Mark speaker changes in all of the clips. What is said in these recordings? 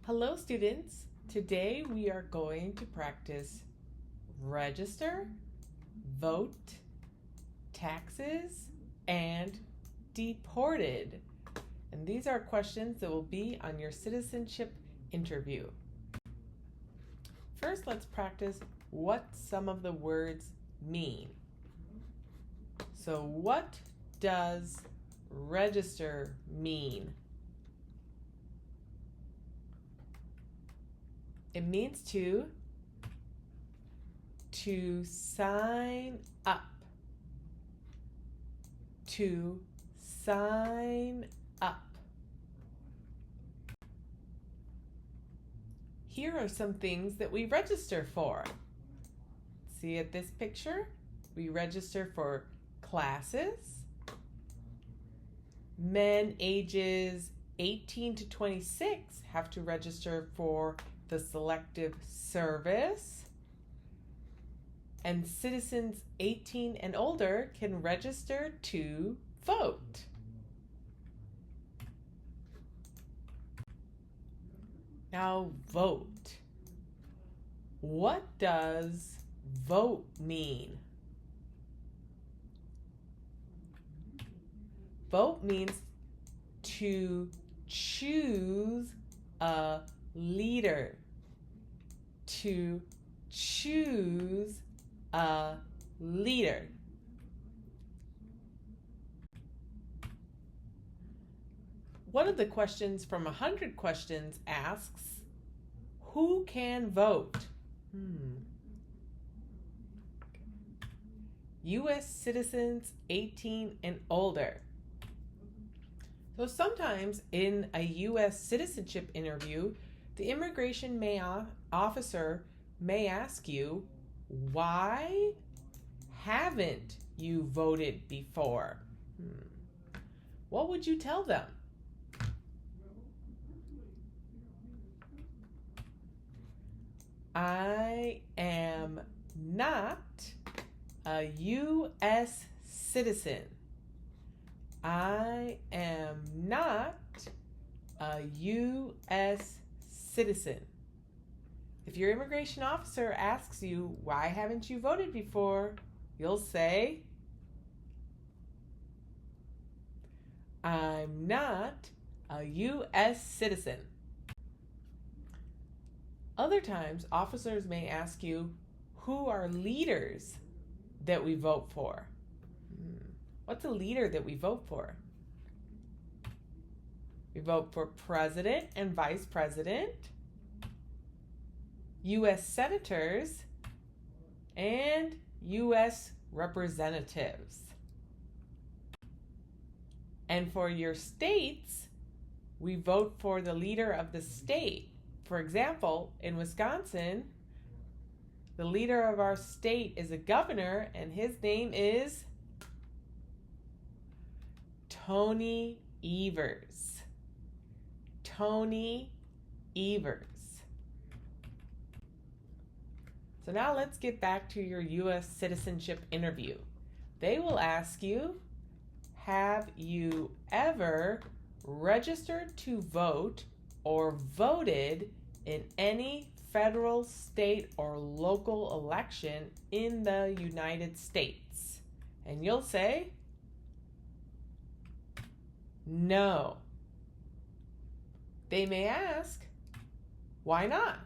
Speaker 1: Hello students, today we are going to practice register, vote, taxes, and deported. And these are questions that will be on your citizenship interview. First, let's practice what some of the words mean. So what does register mean? It means to sign up. To sign up. Here are some things that we register for. See at this picture? We register for classes. Men ages 18 to 26 have to register for the Selective Service, and citizens 18 and older can register to vote. Now vote. What does vote mean? Vote means to choose a leader. To choose a leader. One of the questions from 100 questions asks, who can vote? U.S. citizens 18 and older. So sometimes in a U.S. citizenship interview, the immigration officer may ask you, why haven't you voted before? What would you tell them? I am not a U.S. citizen. I am not a U.S. citizen. If your immigration officer asks you, why haven't you voted before? You'll say, I'm not a U.S. citizen. Other times, officers may ask you, who are leaders that we vote for? What's a leader that we vote for? We vote for president and vice president, U.S. senators, and U.S. representatives. And for your states, we vote for the leader of the state. For example, in Wisconsin, the leader of our state is a governor, and his name is Tony Evers. Tony Evers. So now let's get back to your U.S. citizenship interview. They will ask you, have you ever registered to vote or voted in any federal, state, or local election in the United States? And you'll say, no. They may ask, why not?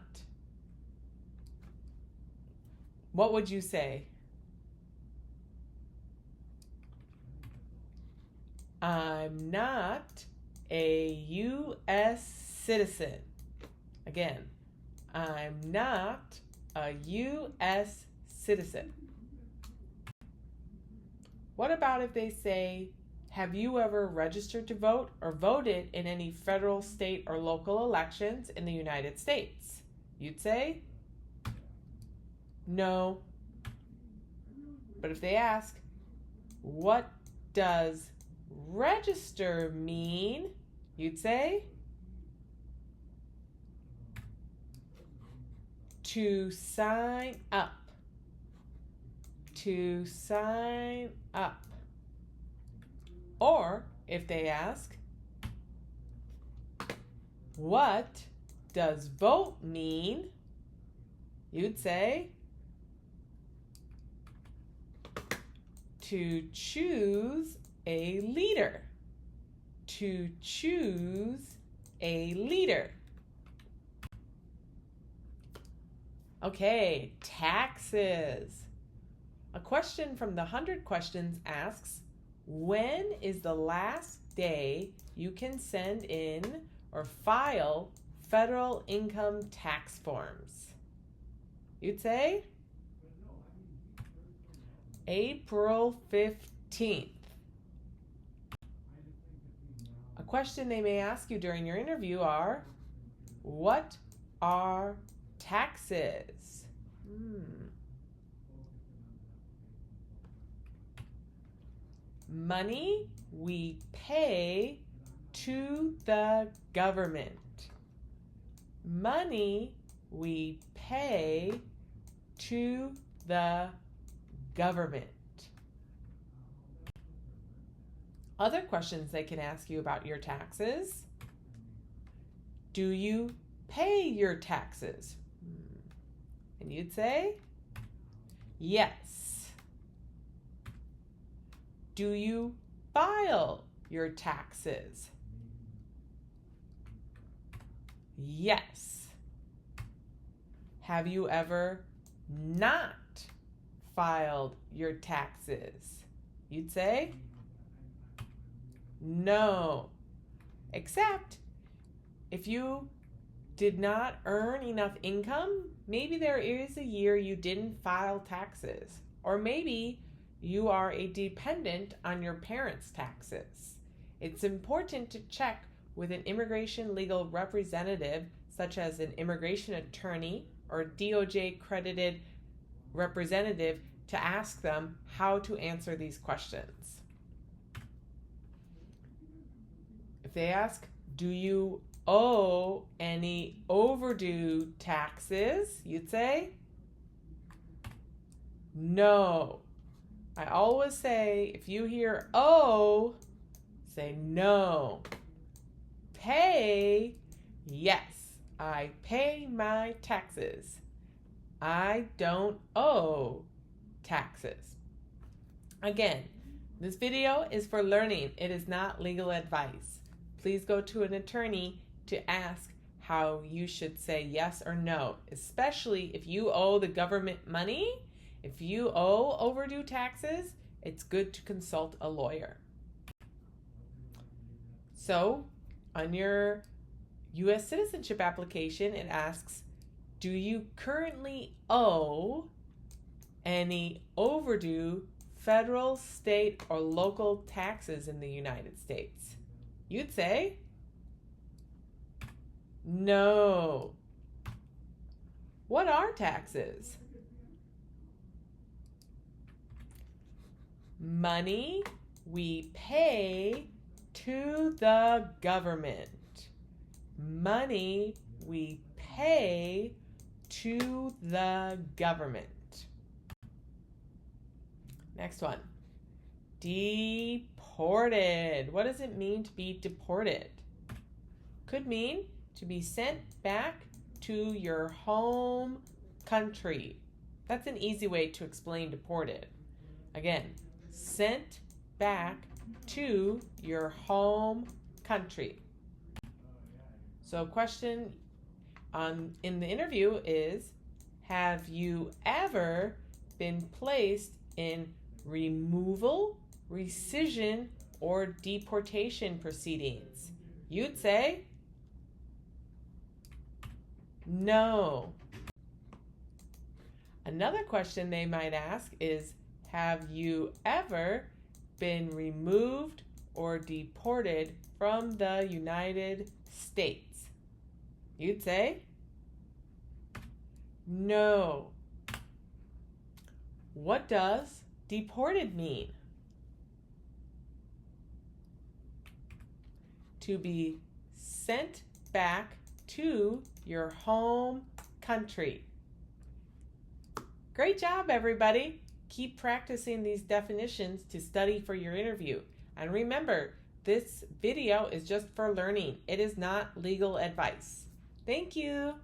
Speaker 1: What would you say? I'm not a U.S. citizen. Again, I'm not a U.S. citizen. What about if they say, have you ever registered to vote or voted in any federal, state, or local elections in the United States? You'd say, no. But if they ask, what does register mean? You'd say, to sign up. To sign up. Or if they ask, what does vote mean? You'd say to choose a leader. To choose a leader. Okay, taxes. A question from the 100 questions asks, when is the last day you can send in or file federal income tax forms? You'd say April 15th. A question they may ask you during your interview are, what are taxes? Money we pay to the government. Money we pay to the government. Other questions they can ask you about your taxes. Do you pay your taxes? And you'd say, yes. Do you file your taxes? Yes. Have you ever not filed your taxes? You'd say, no. Except if you did not earn enough income, maybe there is a year you didn't file taxes, or maybe you are a dependent on your parents' taxes. It's important to check with an immigration legal representative, such as an immigration attorney or DOJ accredited representative, to ask them how to answer these questions. If they ask, do you owe any overdue taxes? You'd say, no. I always say, if you hear owe, say no. Pay, yes, I pay my taxes. I don't owe taxes. Again, this video is for learning. It is not legal advice. Please go to an attorney to ask how you should say yes or no, especially if you owe the government money. If you owe overdue taxes, it's good to consult a lawyer. So, on your U.S. citizenship application, it asks, do you currently owe any overdue federal, state, or local taxes in the United States? You'd say, no. What are taxes? Money we pay to the government. Money we pay to the government. Next one. Deported. What does it mean to be deported? Could mean to be sent back to your home country. That's an easy way to explain deported. Again, sent back to your home country. So question in the interview is, have you ever been placed in removal, rescission, or deportation proceedings? You'd say, no. Another question they might ask is, have you ever been removed or deported from the United States? You'd say, no. What does deported mean? To be sent back to your home country. Great job, everybody. Keep practicing these definitions to study for your interview. And remember, this video is just for learning. It is not legal advice. Thank you.